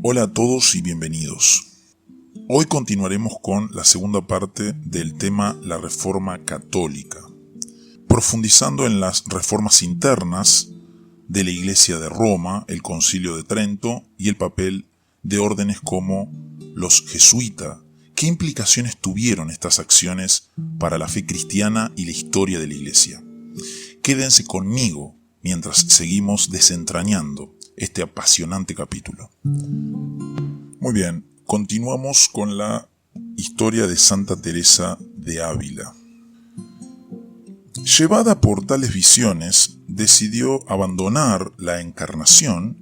Hola a todos y bienvenidos. Hoy continuaremos con la segunda parte del tema la Reforma Católica, profundizando en las reformas internas de la Iglesia de Roma, el Concilio de Trento y el papel de órdenes como los jesuitas. ¿Qué implicaciones tuvieron estas acciones para la fe cristiana y la historia de la Iglesia? Quédense conmigo mientras seguimos desentrañando este apasionante capítulo. Muy bien, continuamos con la historia de Santa Teresa de Ávila. Llevada por tales visiones, decidió abandonar la encarnación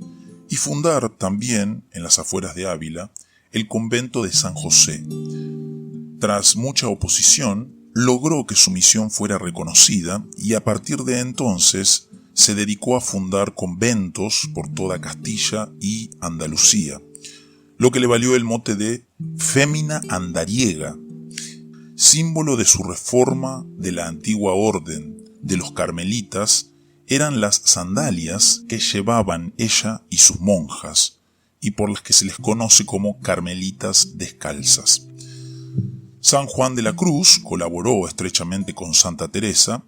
y fundar también, en las afueras de Ávila, el convento de San José. Tras mucha oposición, logró que su misión fuera reconocida y a partir de entonces se dedicó a fundar conventos por toda Castilla y Andalucía, lo que le valió el mote de Fémina Andariega, símbolo de su reforma de la antigua orden de los carmelitas. Eran las sandalias que llevaban ella y sus monjas, y por las que se les conoce como carmelitas descalzas. San Juan de la Cruz colaboró estrechamente con Santa Teresa,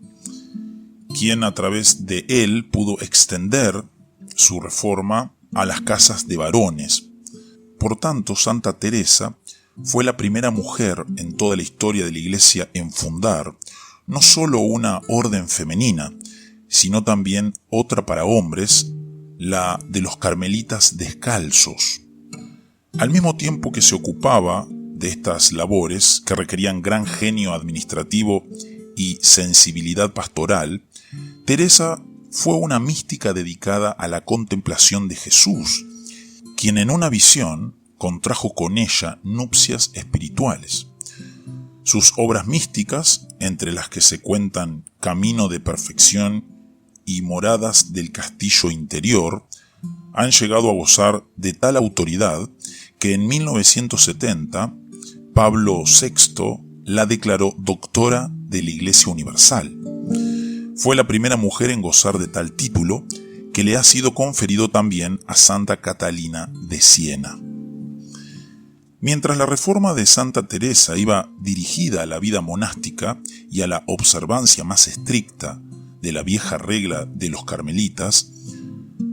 quien a través de él pudo extender su reforma a las casas de varones. Por tanto, Santa Teresa fue la primera mujer en toda la historia de la Iglesia en fundar no solo una orden femenina, sino también otra para hombres, la de los carmelitas descalzos. Al mismo tiempo que se ocupaba de estas labores, que requerían gran genio administrativo y sensibilidad pastoral, Teresa fue una mística dedicada a la contemplación de Jesús, quien en una visión contrajo con ella nupcias espirituales. Sus obras místicas, entre las que se cuentan Camino de Perfección y Moradas del Castillo Interior, han llegado a gozar de tal autoridad que en 1970 Pablo VI la declaró doctora de la Iglesia Universal. Fue la primera mujer en gozar de tal título, que le ha sido conferido también a Santa Catalina de Siena. Mientras la reforma de Santa Teresa iba dirigida a la vida monástica y a la observancia más estricta de la vieja regla de los carmelitas,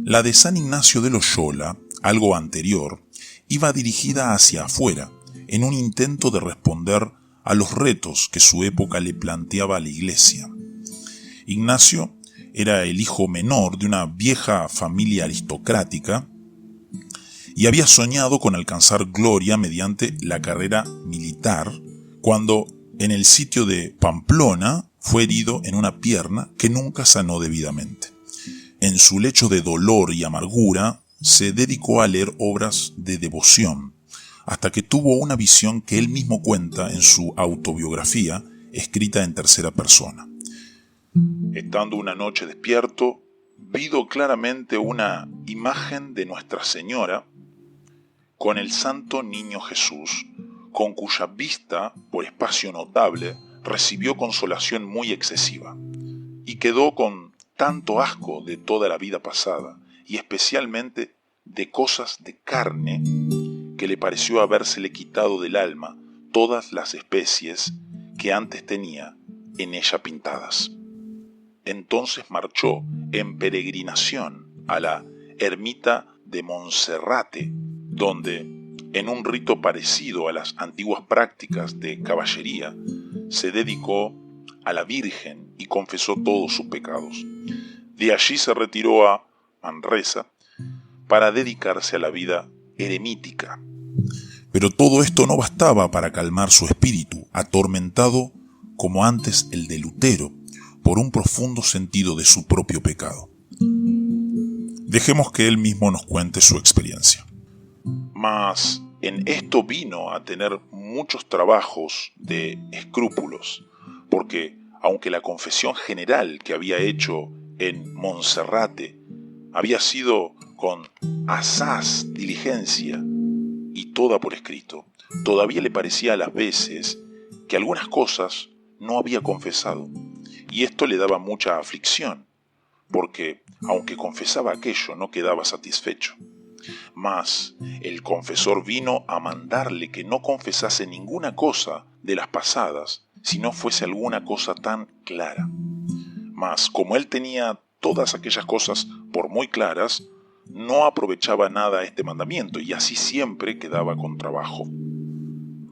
la de San Ignacio de Loyola, algo anterior, iba dirigida hacia afuera, en un intento de responder a los retos que su época le planteaba a la Iglesia. Ignacio era el hijo menor de una vieja familia aristocrática y había soñado con alcanzar gloria mediante la carrera militar cuando en el sitio de Pamplona fue herido en una pierna que nunca sanó debidamente. En su lecho de dolor y amargura se dedicó a leer obras de devoción, hasta que tuvo una visión que él mismo cuenta en su autobiografía, escrita en tercera persona. Estando una noche despierto, vi claramente una imagen de Nuestra Señora con el Santo Niño Jesús, con cuya vista, por espacio notable, recibió consolación muy excesiva, y quedó con tanto asco de toda la vida pasada, y especialmente de cosas de carne, que le pareció habérsele quitado del alma todas las especies que antes tenía en ella pintadas. Entonces marchó en peregrinación a la ermita de Monserrate, donde, en un rito parecido a las antiguas prácticas de caballería, se dedicó a la Virgen y confesó todos sus pecados. De allí se retiró a Manresa para dedicarse a la vida eremítica. Pero todo esto no bastaba para calmar su espíritu, atormentado como antes el de Lutero, por un profundo sentido de su propio pecado. Dejemos que él mismo nos cuente su experiencia. Mas en esto vino a tener muchos trabajos de escrúpulos, porque aunque la confesión general que había hecho en Monserrate había sido con asaz diligencia y toda por escrito, todavía le parecía a las veces que algunas cosas no había confesado, y esto le daba mucha aflicción, porque aunque confesaba aquello no quedaba satisfecho. Mas el confesor vino a mandarle que no confesase ninguna cosa de las pasadas, si no fuese alguna cosa tan clara. Mas como él tenía todas aquellas cosas por muy claras, no aprovechaba nada este mandamiento, y así siempre quedaba con trabajo.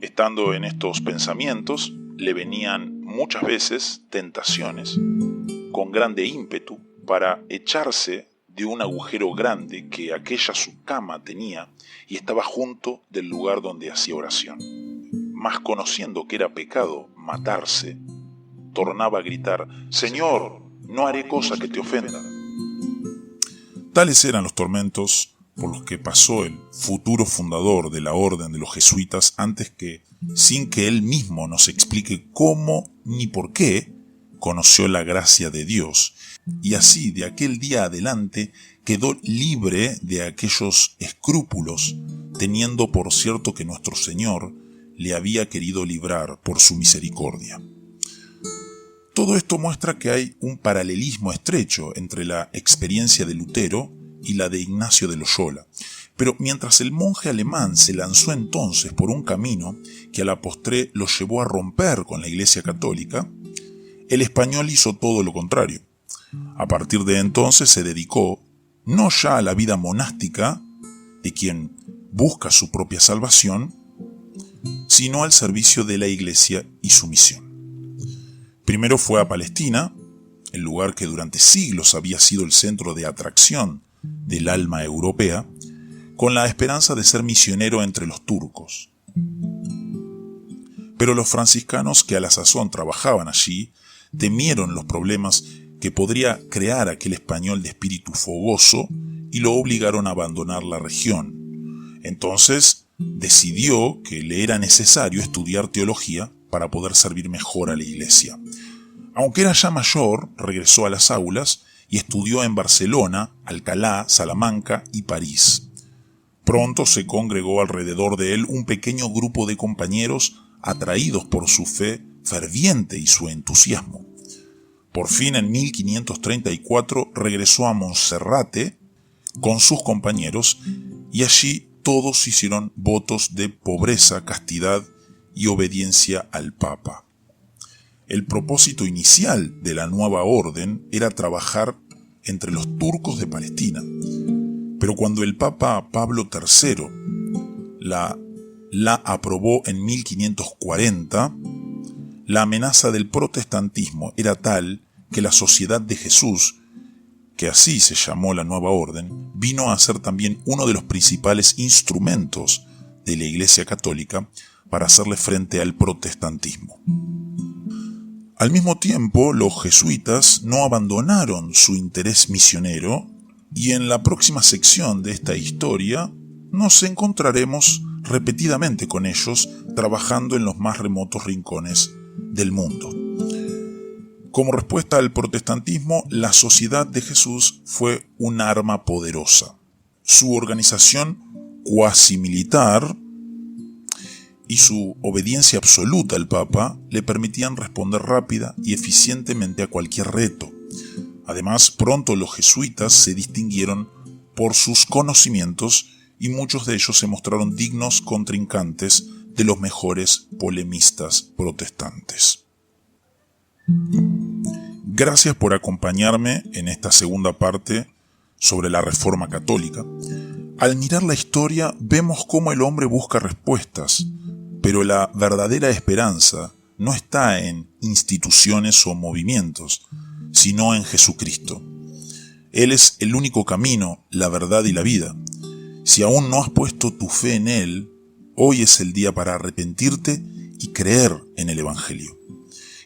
Estando en estos pensamientos, le venían muchas veces tentaciones con grande ímpetu para echarse de un agujero grande que aquella su cama tenía y estaba junto del lugar donde hacía oración. Mas conociendo que era pecado matarse, tornaba a gritar: «Señor, no haré cosa que te ofenda». Tales eran los tormentos por los que pasó el futuro fundador de la orden de los jesuitas antes que, sin que él mismo nos explique cómo ni por qué, conoció la gracia de Dios, y así de aquel día adelante quedó libre de aquellos escrúpulos, teniendo por cierto que nuestro Señor le había querido librar por su misericordia. Todo esto muestra que hay un paralelismo estrecho entre la experiencia de Lutero y la de Ignacio de Loyola. Pero mientras el monje alemán se lanzó entonces por un camino que a la postre lo llevó a romper con la Iglesia Católica, el español hizo todo lo contrario. A partir de entonces se dedicó no ya a la vida monástica de quien busca su propia salvación, sino al servicio de la Iglesia y su misión. Primero fue a Palestina, el lugar que durante siglos había sido el centro de atracción del alma europea, con la esperanza de ser misionero entre los turcos. Pero los franciscanos que a la sazón trabajaban allí temieron los problemas que podría crear aquel español de espíritu fogoso y lo obligaron a abandonar la región. Entonces decidió que le era necesario estudiar teología para poder servir mejor a la Iglesia. Aunque era ya mayor, regresó a las aulas y estudió en Barcelona, Alcalá, Salamanca y París. Pronto se congregó alrededor de él un pequeño grupo de compañeros atraídos por su fe ferviente y su entusiasmo. Por fin, en 1534, regresó a Monserrate con sus compañeros y allí todos hicieron votos de pobreza, castidad y obediencia al Papa. El propósito inicial de la nueva orden era trabajar entre los turcos de Palestina, pero cuando el Papa Pablo III la aprobó en 1540, la amenaza del protestantismo era tal que la Sociedad de Jesús, que así se llamó la nueva orden, vino a ser también uno de los principales instrumentos de la Iglesia Católica para hacerle frente al protestantismo. Al mismo tiempo, los jesuitas no abandonaron su interés misionero y en la próxima sección de esta historia nos encontraremos repetidamente con ellos trabajando en los más remotos rincones del mundo. Como respuesta al protestantismo, la Sociedad de Jesús fue un arma poderosa. Su organización cuasi militar y su obediencia absoluta al Papa le permitían responder rápida y eficientemente a cualquier reto. Además, pronto los jesuitas se distinguieron por sus conocimientos y muchos de ellos se mostraron dignos contrincantes de los mejores polemistas protestantes. Gracias por acompañarme en esta segunda parte sobre la Reforma Católica. Al mirar la historia vemos cómo el hombre busca respuestas, pero la verdadera esperanza no está en instituciones o movimientos, sino en Jesucristo. Él es el único camino, la verdad y la vida. Si aún no has puesto tu fe en Él, hoy es el día para arrepentirte y creer en el Evangelio.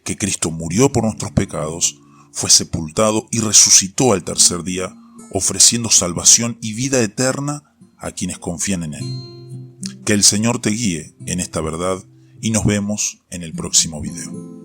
Que Cristo murió por nuestros pecados, fue sepultado y resucitó al tercer día, ofreciendo salvación y vida eterna a quienes confían en Él. Que el Señor te guíe en esta verdad y nos vemos en el próximo video.